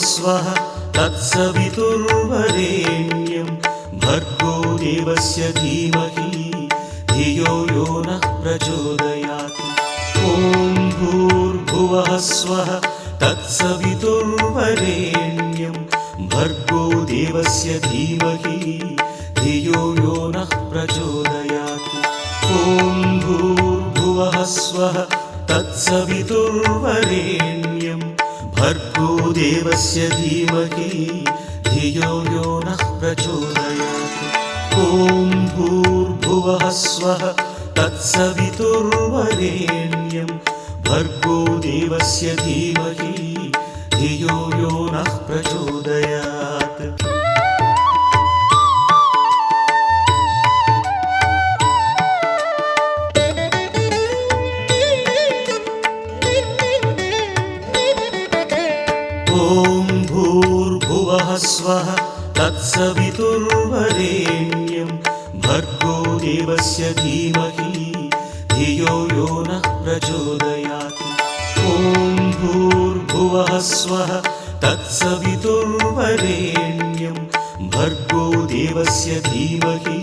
स्वः तत्सवितुर्वरेण्यं भर्गो देवस्य धीमहि धियो यो नः प्रचोदयात्। ॐ भूर्भुवः स्वः तत्सवितुर्वरेण्यं भर्गो देवस्य धीमहि धियो यो नः प्रचोदयात्। ॐ भूर्भुवः स्वः तत्सवितुर्वरेण्यं भर्गो देवस्य धीमहि धियो यो नः प्रचोदयात्। ॐ भूर्भुवः स्वः तत्सवितुर्वरेण्यं भर्गो देवस्य धीमहि धियो यो नः प्रचोदयात्। ॐ भूर्भुवः स्वः तत्सवितुर्वरेण्यं भर्गो देवस्य धीमहि धियो यो नः प्रचोदयात्। ॐ भूर्भुवः स्वः तत्सवितुर्वरेण्यं भर्गो देवस्य धीमहि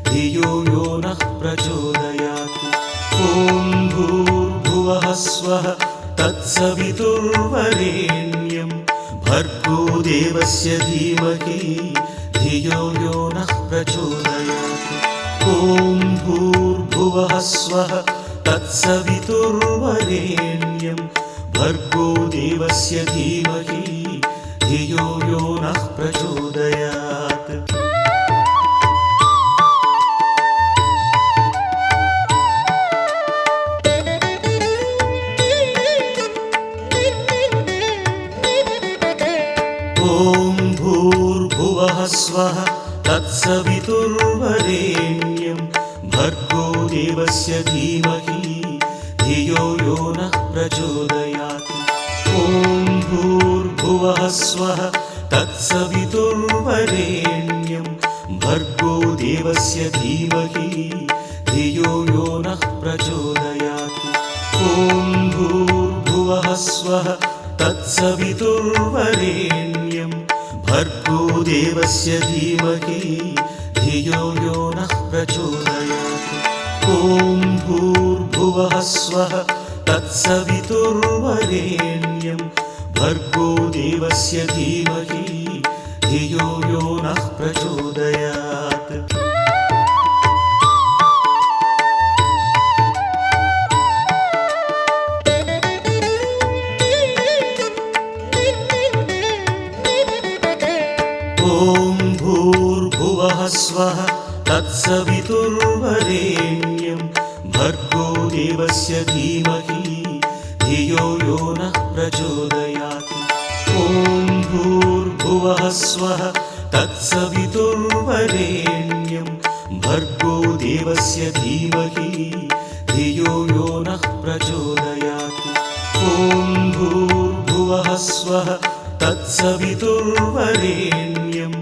धियो यो नः प्रचोदयात्। ॐ भूर्भुवः स्वः तत्सवितुर्वरेण्यं भर्गो देवस्य धीमहि धियो यो नः प्रचोदयात्। ॐ भूर्भुवः स्वः तत्सवितुर्वरेण्यं भर्गो देवस्य धीमहि धियो यो नः प्रचोदयात्। ॐ भूर्भुवः स्वः तत्सवितुर्वरेण्यं भर्गो देवस्य धीमहि धियो यो नः प्रचोदयात्। ॐ भूर्भुवः स्वः तत्सवितुर्वरेण्यं भर्गो देवस्य धीमहि धियो यो नः प्रचोदयात्। ॐ भूर्भुवः स्वः तत्सवितुर्वरेण्यं भर्गो देवस्य धीमहि धियो यो नः प्रचोदयात्। ॐ भूर्भुवः स्वः तत्सवितुर्वरेण्यं भर्गो देवस्य धीमहि धियो यो नः प्रचोदयात्। ॐ भूर्भुवः स्वः तत्सवितुर्वरेण्यं भर्गो देवस्य धीमहि धियो यो नः प्रचोदयात्। ॐ भूर्भुवः स्वः तत्सवितुर्वरेण्यं भर्गो देवस्य धीमहि धियो यो नः प्रचोदयात्। ॐ भूर्भुवः स्वः तत्सवितुर्वरेण्यं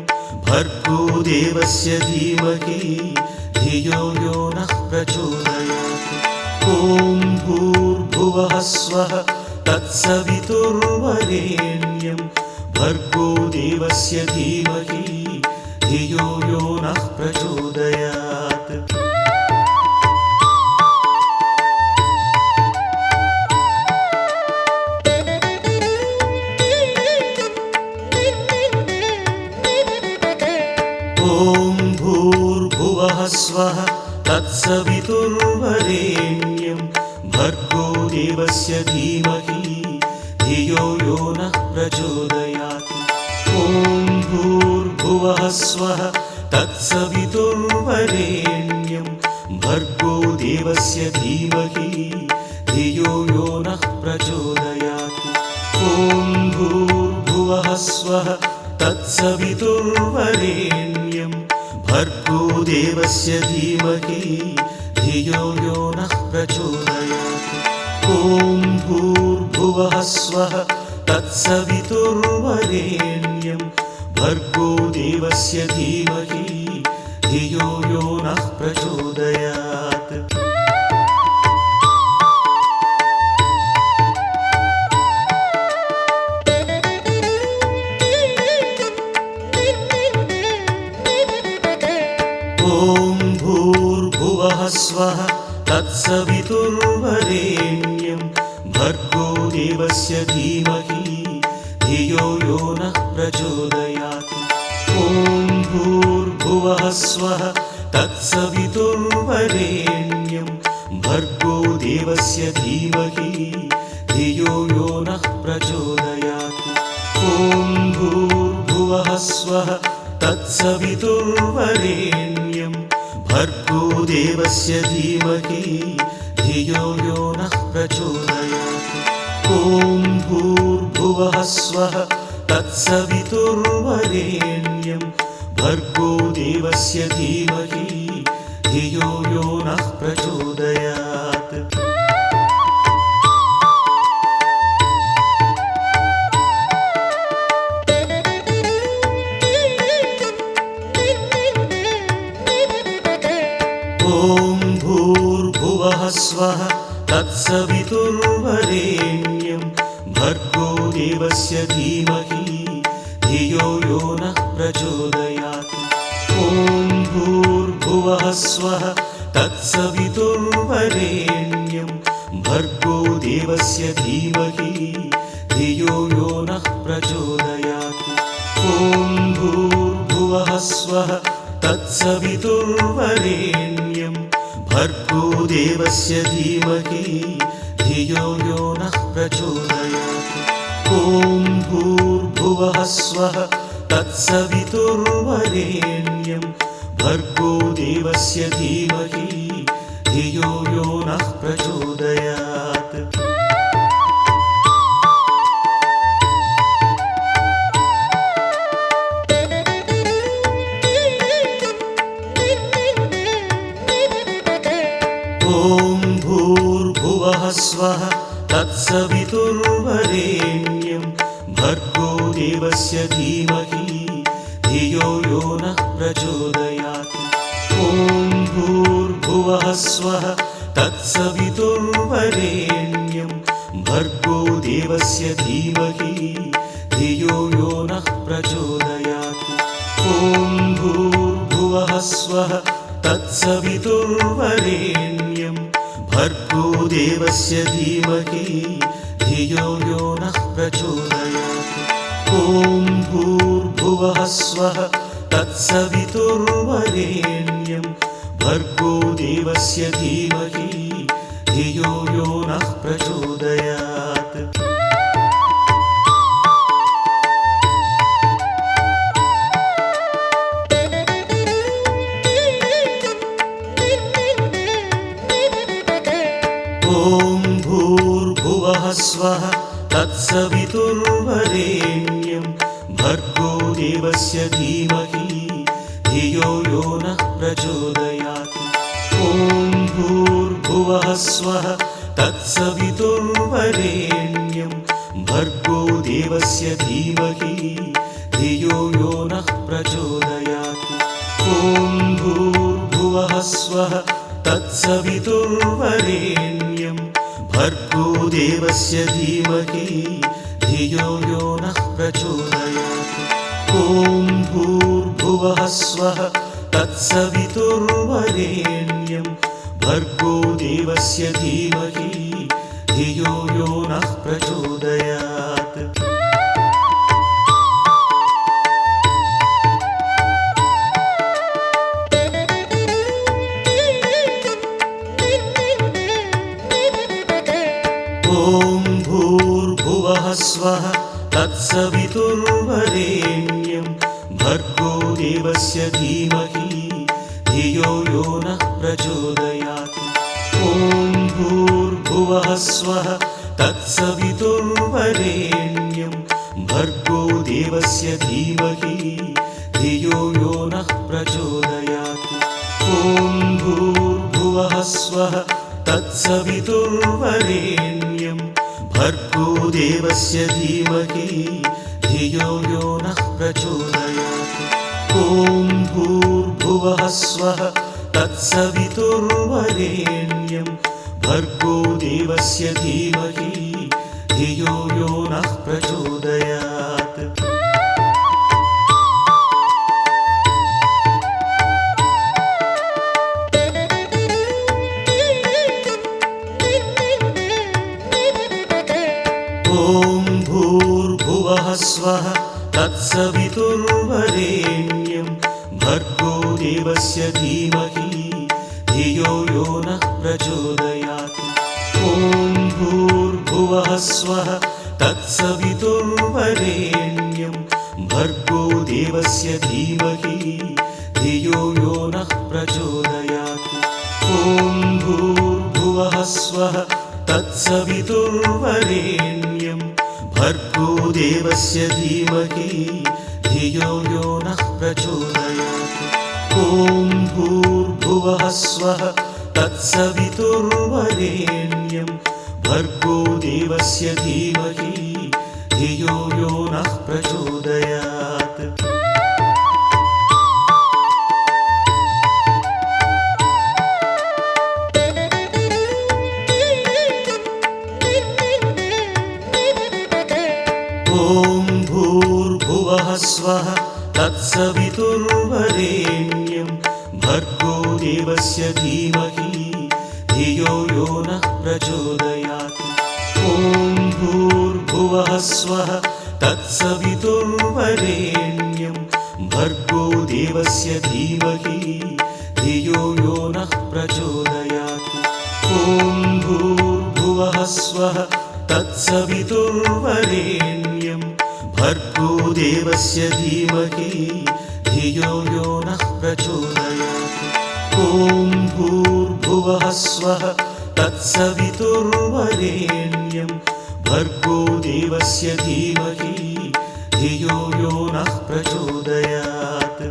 भर्गो देवस्य धीमहि धियो यो नः प्रचोदयात्। ॐ भूर्भुवः स्वः तत्सवितुर्वरेण्यं भर्गो देवस्य धीमहि धियो यो नः प्रचोदयात्। ॐ भूर्भुवः स्वः तत्सवितुर्वरेण्यं भर्गो देवस्य धीमहि धियो यो नः प्रचोदयात्। ॐ भूर्भुवः स्वः तत्सवितुर्वरेण्यं भर्गो देवस्य धीमहि धियो यो नः प्रचोदयात्। ॐ भूर्भुवः स्वः तत्सवितुर्वरेण्यं भर्गो देवस्य धीमहि धियो यो नः प्रचोदयात्। ॐ ॐ भूर्भुवः स्वः तत्सवितुर्वरेण्यं भर्गो देवस्य धीमहि धियो यो नः प्रचोदयात्। ॐ भूर्भुवः स्वः तत्सवितुर्वरेण्यं भर्गो देवस्य धीमहि धियो यो नः प्रचोदयात्। ॐ भूर्भुवः स्वः तत्सवितुर्वरेण्यं भर्गो देवस्य धीमहि धियो यो नः प्रचोदयात्। ॐ भूर्भुवः स्वः तत्सवितुर्वरेण्यं भर्गो देवस्य धीमहि धियो यो नः प्रचोदयात्। ॐ भूर्भुवः स्वः तत्सवितुर्वरेण्यं भर्गो देवस्य धीमहि धियो यो नः प्रचोदयात्। ॐ भूर्भुवः स्वः तत्सवितुर्वरेण्यं भर्गो देवस्य धीमहि धियो यो नः प्रचोदयात्। ॐ भूर्भुवः स्वः तत्सवितुर्वरेण्यं भर्गो देवस्य धीमहि धियो यो नः प्रचोदयात्। ॐ भूर्भुवः स्वः तत्सवितुर्वरेण्यं भर्गो देवस्य धीमहि धियो यो नः प्रचोदयात्। ॐ भूर्भुवः स्वः तत्सवितुर्वरेण्यं भर्गो देवस्य धीमहि धियो यो नः प्रचोदयात्। ॐ भूर्भुवः स्वः तत्सवितुर्वरेण्यं भर्गो देवस्य धीमहि धियो यो नः प्रचोदयात्। ॐ भूर्भुवः स्वः तत्सवितुर्वरेण्यं भर्गो देवस्य धीमहि धियो यो नः प्रचोदयात्। ॐ भूर्भुवः स्वः तत्सवितुर्वरेण्यं भर्गो देवस्य धीमहि धियो यो नः प्रचोदयात्। ॐ भूर्भुवः स्वः तत्सवितुर्वरेण्यं भर्गो देवस्य धीमहि धियो यो नः प्रचोदयात्। ॐ भूर्भुवः स्वः तत्सवितुर्वरेण्यं भर्गो देवस्य धीमहि धियो यो नः प्रचोदयात्। ॐ भूर्भुवः स्वः तत्सवितुर्वरेण्यं भर्गो देवस्य धीमहि धियो यो नः प्रचोदयात्। ॐ भूर्भुवः स्वः तत्सवितुर्वरेण्यं भर्गो देवस्य धीमहि धियो यो नः प्रचोदयात्। ॐ भूर्भुवः स्वः तत्सवितुर्वरेण्यं भर्गो देवस्य धीमहि धियो यो नः प्रचोदयात्। ॐ भूर्भुवः स्वः तत्सवितुर्वरेण्यं भर्गो देवस्य धीमहि धियो यो नः प्रचोदयात्। ॐ भूर्भुवः स्वः तत्सवितुर्वरेण्यं भर्गो देवस्य धीमहि धियो यो नः प्रचोदयात्। ॐ भूर्भुवः स्वः तत्सवितुर्वरेण्यं भर्गो देवस्य धीमहि धियो यो नः प्रचोदयात् ॐ भूर्भुवः स्वः तत्सवितुर्वरेण्यं भर्गो देवस्य धीमहि धियो यो नः प्रचोदयात् ॐ भूर्भुवः स्वः तत्सवितुर्वरेण्यं भर्गो देवस्य धीमहि धियो यो नः प्रचोदयात् ॐ भूर्भुवः स्वः तत्सवितुर्वरेण्यं भर्गो देवस्य धीमहि धियो यो नः प्रचोदयात् ॐ भूर्भुवः स्वः तत्सवितुर्वरेण्यं भर्गो देवस्य धीमहि धियो यो नः प्रचोदयात् ॐ भूर्भुवः स्वः तत्सवितुर्वरेण्यं भर्गो देवस्य धीमहि धियो यो नः प्रचोदयात् ॐ भूर्भुवः स्वः तत्सवितुर्वरेण्यं भर्गो देवस्य धीमहि धियो यो नः प्रचोदयात् ॐ भूर्भुवः स्वः तत्सवितुर्वरेण्यं भर्गो देवस्य धीमहि धियो यो नः प्रचोदयात् ॐ भूर्भुवः स्वः तत्सवितुर्वरेण्यं भर्गो देवस्य धीमहि धियो यो नः प्रचोदयात्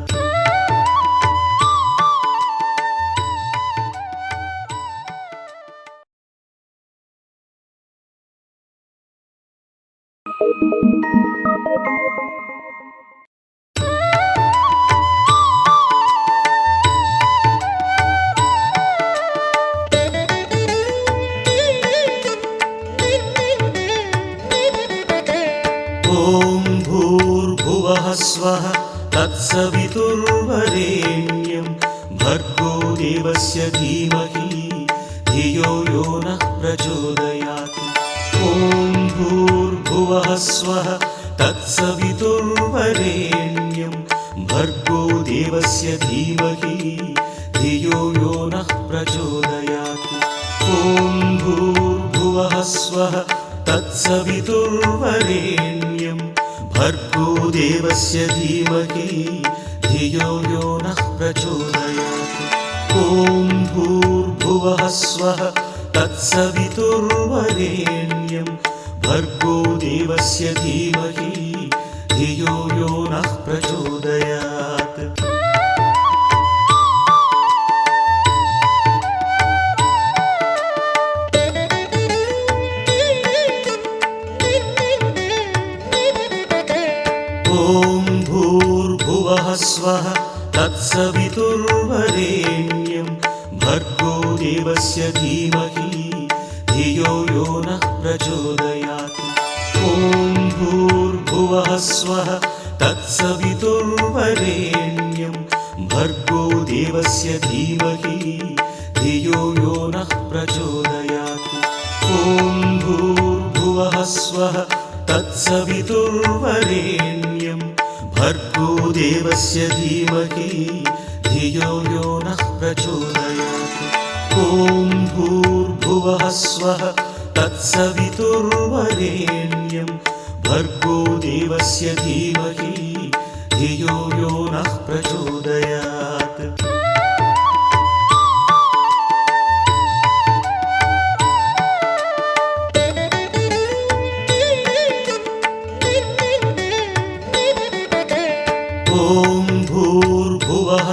ॐ भूर्भुवः स्वः तत्सवितुर्वरेण्यं भर्गो देवस्य धीमहि धियो यो नः प्रचोदयात् ॐ भूर्भुवः स्वः तत्सवितुर्वरेण्यं भर्गो देवस्य धीमहि धियो यो नः प्रचोदयात् ॐ भूर्भुवः स्वः तत्सवितुर्वरेण्यं भर्गो देवस्य धीमहि धियो यो नः प्रचोदयात् ॐ भूर्भुवः स्वः तत्सवितुर्वरेण्यं भर्गो देवस्य धीमहि धियो यो नः प्रचोदयात् ॐ भूर्भुवः स्वः तत्सवितुर्वरेण्यं भर्गो देवस्य धीमहि धियो यो नः प्रचोदयात् ॐ भूर्भुवः स्वः तत्सवितुर्वरेण्यं भर्गो देवस्य धीमहि धियो यो नः प्रचोदयात् ॐ भूर्भुवः स्वः तत्सवितुर्वरेण्यं भर्गो देवस्य धीमहि धियो यो नः प्रचोदयात् ॐ भूर्भुवः स्वः तत्सवितुर्वरेण्यं भर्गो देवस्य धीमहि धियो यो नः प्रचोदयात् ॐ भूर्भुवः स्वः तत्सवितुर्वरेण्यं भर्गो देवस्य धीमहि धियो यो नः प्रचोदयात्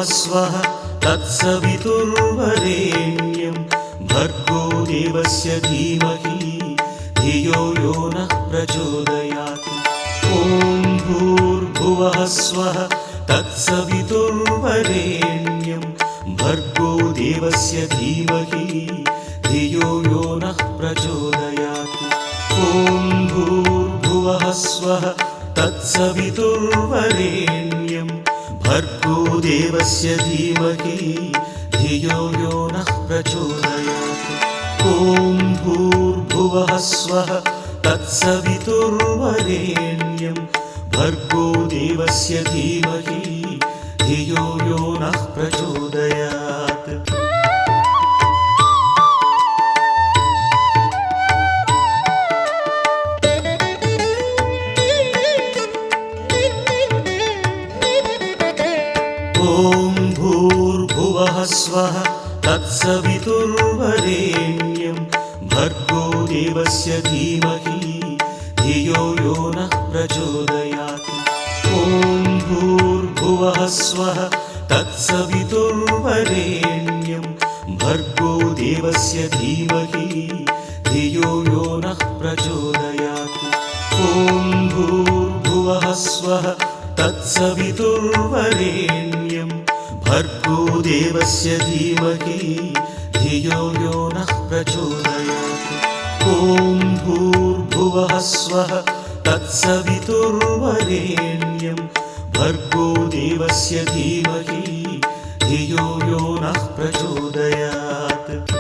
स्वः तत्सवितुर्वरेण्यं भर्गो देवस्य धीमहि धियो यो नः प्रचोदयात्। ॐ भूर्भुवः स्वः तत्सवितुर्वरेण्यं भर्गो देवस्य धीमहि धियो यो नः प्रचोदयात्। ॐ भूर्भुवः स्वः तत्सवितुर्वरेण्यं भर्गो देवस्य धीमहि धियो यो नः प्रचोदयात्। ॐ भूर्भुवः स्वः तत्सवितुर्वरेण्यं भर्गो देवस्य धीमहि धियो यो नः प्रचोदयात्। ॐ भूर्भुवः स्वः तत्सवितुर्वरेण्यं भर्गो देवस्य धीमहि धियो यो नः प्रचोदयात्। ॐ भूर्भुवः स्वः तत्सवितुर्वरेण्यं भर्गो देवस्य धीमहि धियो यो नः प्रचोदयात्। ॐ भूर्भुवः स्वः तत्सवितुर्वरेण्यं भर्गो देवस्य धीमहि धियो यो नः प्रचोदयात्। ॐ भूर्भुवः स्वः तत्सवितुर्वरेण्यं भर्गो देवस्य धीमहि धियो यो नः प्रचोदयात्।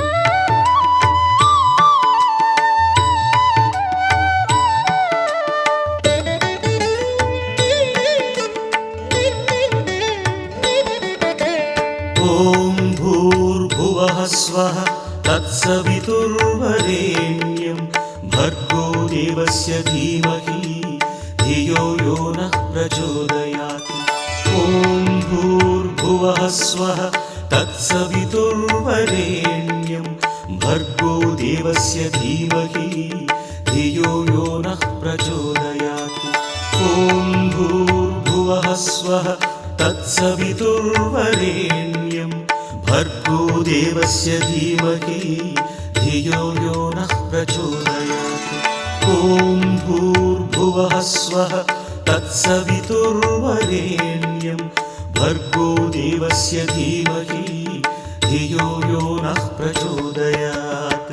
ॐ भूर्भुवः स्वः तत्सवितुर्वरेण्यं भर्गो देवस्य धीमहि धियो यो नः प्रचोदयात्। ॐ भूर्भुवः स्वः तत्सवितुर्वरेण्यं भर्गो देवस्य धीमहि धियो यो नः प्रचोदयात्। ॐ भूर्भुवः स्वः तत्सवितुर्वरेण्यं भर्गो देवस्य धीमहि धियो यो नः प्रचोदयात्।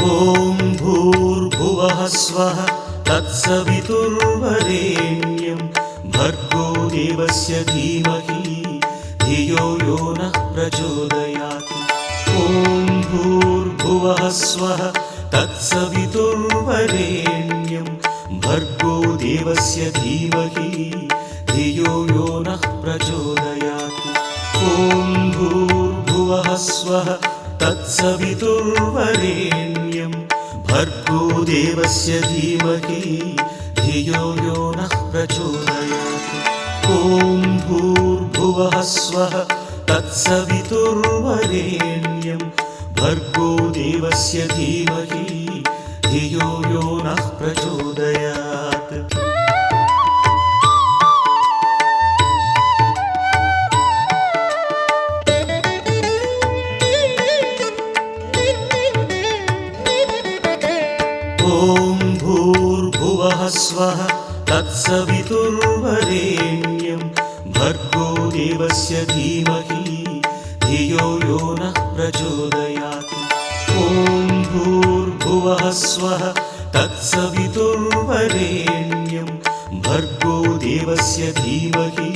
ॐ भूर्भुवः स्वः तत्सवितुर्वरेण्यं भर्गो देवस्य धीमहि धियो यो नः प्रचोदयात्। ॐ भूर्भुवः स्वः तत्सवितुर्वरेण्यं भर्गो देवस्य धीमहि धियो यो नः प्रचोदयात्। ॐ भूर्भुवः स्वः तत्सवितुर्वरेण्यं भर्गो देवस्य धीमहि धियो यो नः प्रचोदयात्। ॐ भूर्भुवः स्वः तत्सवितुर्वरेण्यं भर्गो देवस्य धीमहि धियो यो नः प्रचोदयात्। ॐ भूर्भुवः स्वः तत्सवितुर्वरेण्यं भर्गो देवस्य धीमहि धियो यो नः प्रचोदयात्। ॐ भूर्भुवः स्वः तत्सवितुर्वरेण्यं भर्गो देवस्य धीमहि धियो यो नः प्रचोदयात्। ॐ भूर्भुवः स्वः तत्सवितुर्वरेण्यं भर्गो देवस्य धीमहि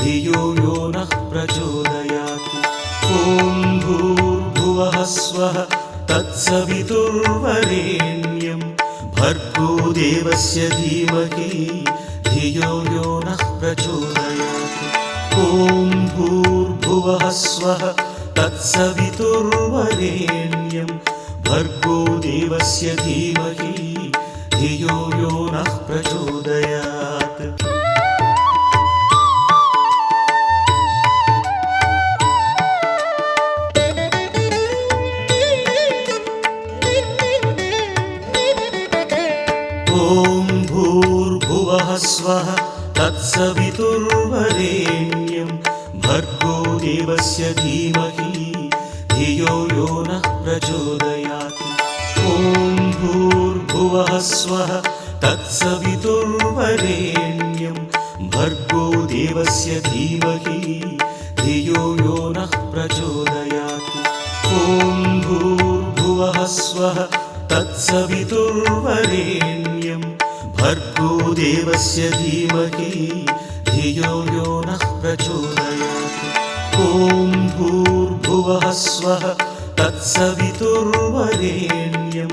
धियो यो नः प्रचोदयात्। ॐ भूर्भुवः स्वः तत्सवितुर्वरेण्यं भर्गो देवस्य धीमहि धियो यो नः प्रचोदयात्। ॐ भूर्भुवः स्वः तत्सवितुर्वरेण्यं भर्गो देवस्य धीमहि धियो यो नः प्रचोदयात्। ॐ तत्सवितुर्वरेण्यं भर्गो देवस्य धीमहि धियो यो नः प्रचोदयात्। ॐ भूर्भुवः स्वः तत्सवितुर्वरेण्यं भर्गो देवस्य धीमहि धियो यो नः प्रचोदयात्। ॐ भूर्भुवः स्वः तत्सवितुर्वरेण्यं भर्गो देवस्य धीमहि धियो यो नः प्रचोदयात्। ॐ भूर्भुवः स्वः तत्सवितुर्वरेण्यं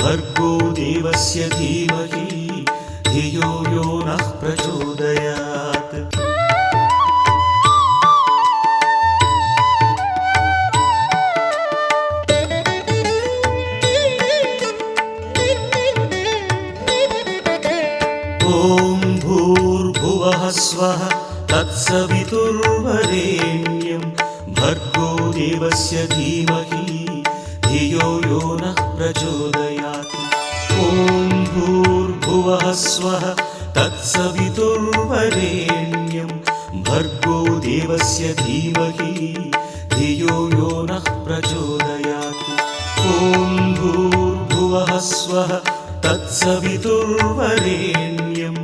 भर्गो देवस्य धीमहि धियो यो नः प्रचोदयात्। ॐ भूर्भुवः स्वः तत्सवितुर्वरेण्यं भर्गो देवस्य धीमहि धियो यो नः प्रचोदयात्। ॐ भूर्भुवः स्वः तत्सवितुर्वरेण्यं भर्गो देवस्य धीमहि धियो यो नः प्रचोदयात्। ॐ भूर्भुवः स्वः तत्सवितुर्वरेण्यं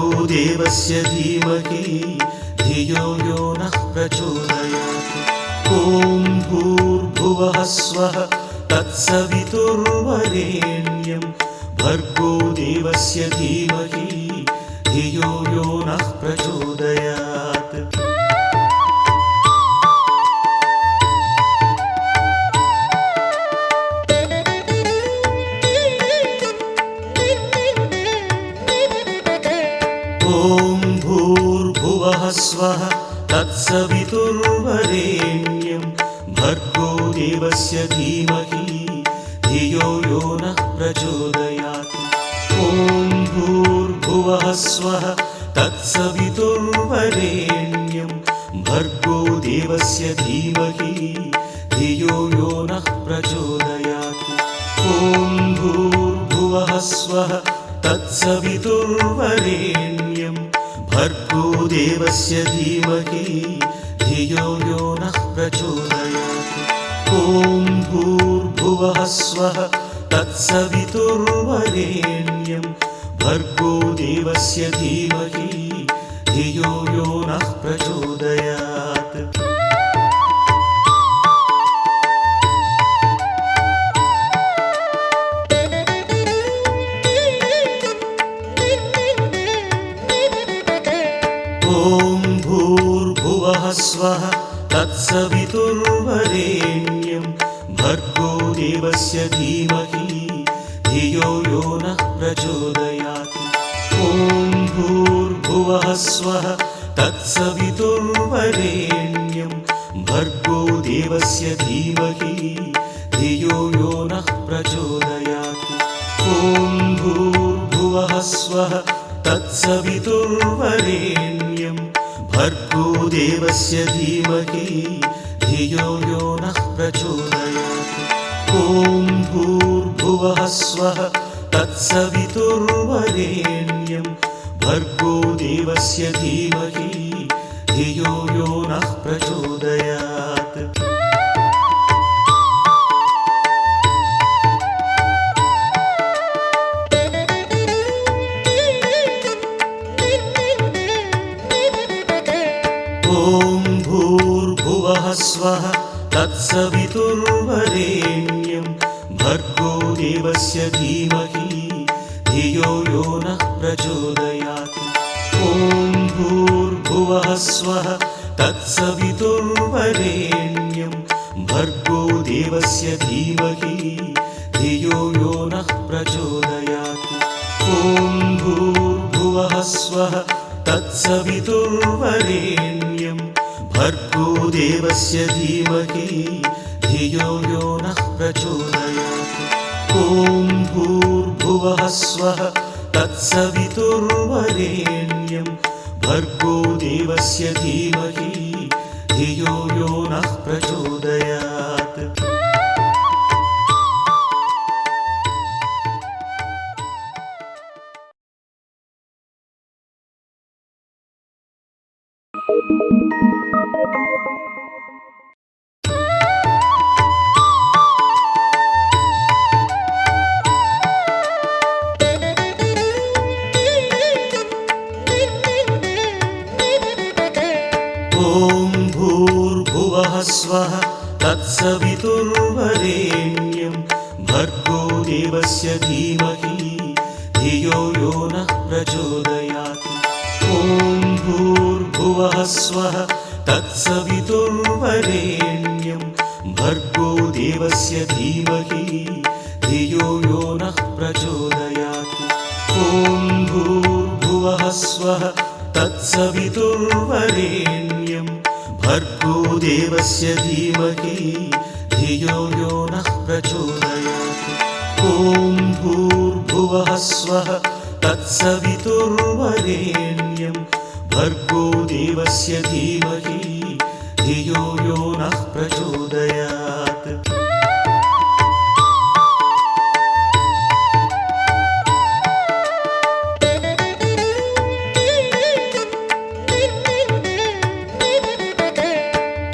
भर्गो देवस्य धीमहि धियो यो नः प्रचोदयात्। ॐ भूर्भुवः स्वः तत्सवितुर्वरेण्यं भर्गो देवस्य धीमहि धियो यो नः प्रचोदयात्। ॐ भूर्भुवः स्वः तत्सवितुर्वरेण्यं भर्गो देवस्य धीमहि धियो यो नः प्रचोदयात्। ॐ भूर्भुवः स्वः तत्सवितुर्वरेण्यं भर्गो देवस्य धीमहि धियो यो नः प्रचोदयात्। ॐ भूर्भुवः स्वः तत्सवितुर्वरेण्यं भर्गो देवस्य धीमहि धियो यो नः प्रचोदयात्। ॐ भूर्भुवः स्वः तत्सवितुर्वरेण्यं भर्गो देवस्य धीमहि धियो यो नः प्रचोदयात्। ॐ भूर्भुवः स्वः तत्सवितुर्वरेण्यं भर्गो देवस्य धीमहि धियो यो नः प्रचोदयात्। ॐ भूर्भुवः स्वः तत्सवितुर्वरेण्यं भर्गो देवस्य धीमहि धियो यो नः प्रचोदयात्। ॐ भूर्भुवः स्वः तत्सवितुर्वरेण्यं भर्गो देवस्य धीमहि धियो यो नः प्रचोदयात्। ॐ भूर्भुवः स्वः तत्सवितुर्वरेण्यं भर्गो देवस्य धीमहि धियो यो नः प्रचोदयात्। ॐ भूर्भुवः स्वः तत्सवितुर्वरेण्यं भर्गो देवस्य धीमहि धियो यो नः प्रचोदयात्। ॐ भूर्भुवः स्वः तत्सवितुर्वरेण्यं भर्गो देवस्य धीमहि धियो यो नः प्रचोदयात्। ॐ भूर्भुवः स्वः तत्सवितुर्वरेण्यं भर्गो देवस्य धीमहि धियो यो नः प्रचोदयात्। ॐ भूर्भुवः स्वः तत्सवितुर्वरेण्यं भर्गो देवस्य धीमहि धियो यो नः प्रचोदयात्। ॐ भूर्भुवः स्वः तत्सवितुर्वरेण्यं भर्गो देवस्य धीमहि धियो यो नः प्रचोदयात् ॐ भूर्भुवः स्वः तत्सवितुर्वरेण्यं भर्गो देवस्य धीमहि धियो यो नः प्रचोदयात् ॐ भूर्भुवः स्वः तत्सवितुर्वरेण्यं भर्गो देवस्य धीमहि धियो यो नः प्रचोदयात् ॐ भूर्भुवः स्वः तत्सवितुर्वरेण्यं भर्गो देवस्य धीमहि धियो यो नः प्रचोदयात्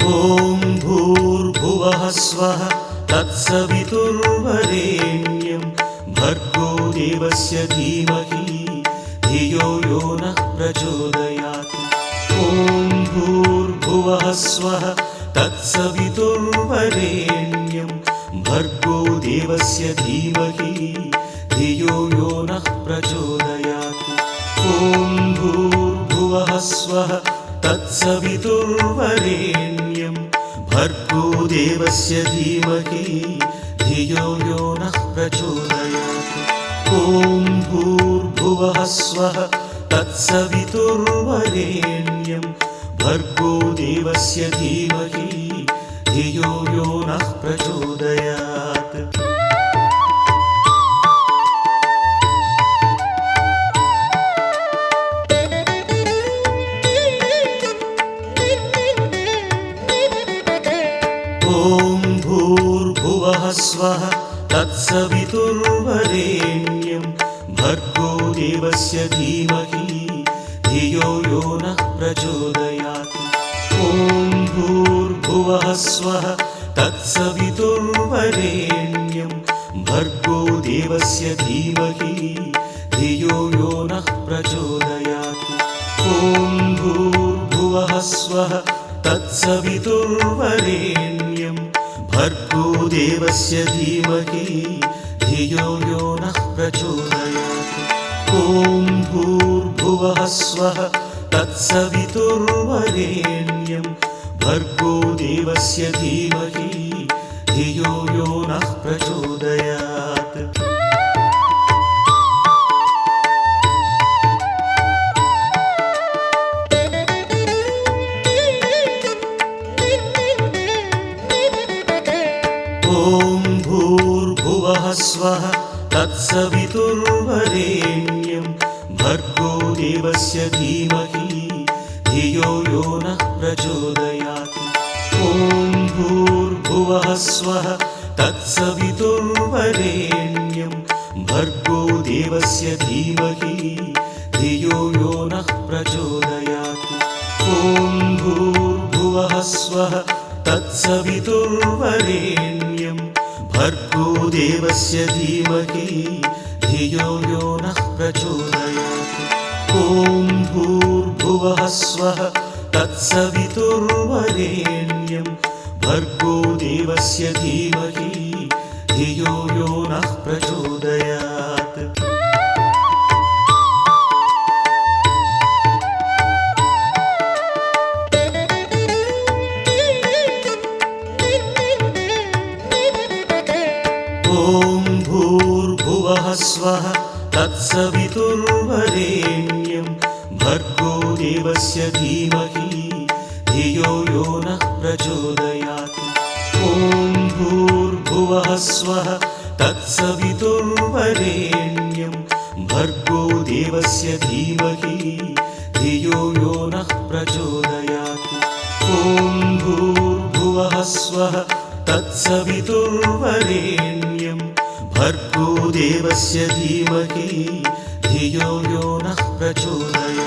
ॐ भूर्भुवः स्वः तत्सवितुर्वरेण्यं भर्गो देवस्य धीमहि धियो यो नः प्रचोदयात् ॐ भूर्भुवः स्वः तत्सवितुर्वरेण्यं भर्गो देवस्य धीमहि धियो यो नः प्रचोदयात् ॐ भूर्भुवः स्वः तत्सवितुर्वरेण्यं भर्गो देवस्य धीमहि धियो यो नः प्रचोदयात् ॐ भूर्भुवः स्वः तत्सवितुर्वरेण्यं भर्गो देवस्य धीमहि धियो यो नः प्रचोदयात् ॐ भूर्भुवः स्वः तत्सवितुर्वरेण्यं भर्गो देवस्य धीमहि धियो यो नः प्रचोदयात् ॐ भूर्भुवः स्वः तत्सवितुर्वरेण्यं भर्गो देवस्य धीमहि धियो यो नः प्रचोदयात् ॐ भूर्भुवः स्वः तत्सवितुर्वरेण्यं भर्गो देवस्य धीमहि धियो यो नः प्रचोदयात् ॐ भूर्भुवः स्वः तत्सवितुर्वरेण्यं भर्गो देवस्य धीमहि धियो यो नः प्रचोदयात् ॐ भूर्भुवः स्वः तत्सवितुर्वरेण्यं भर्गो देवस्य धीमहि धियो यो नः प्रचोदयात् ॐ भूर्भुवः स्वः तत्सवितुर्वरेण्यं भर्गो देवस्य धीमहि धियो यो नः प्रचोदयात् ॐ भूर्भुवः स्वः तत्सवितुर्वरेण्यं भर्गो देवस्य धीमहि धियो यो नः प्रचोदयात् ॐ भूर्भुवः स्वः तत्सवितुर्वरेण्यं भर्गो देवस्य धीमहि धियो यो नः प्रचोदयात् ॐ भूर्भुवः स्वः तत्सवितुर्वरेण्यं भर्गो देवस्य धीमहि धियो यो नः प्रचोदयात् ॐ भूर्भुवः स्वः तत्सवितुर्वरेण्यं भर्गो देवस्य धीमहि धियो यो नः प्रचोदयात् ॐ भूर्भुवः स्वः तत्सवितुर्वरेण्यं भर्गो देवस्य धीमहि धियो यो नः प्रचोदयात्।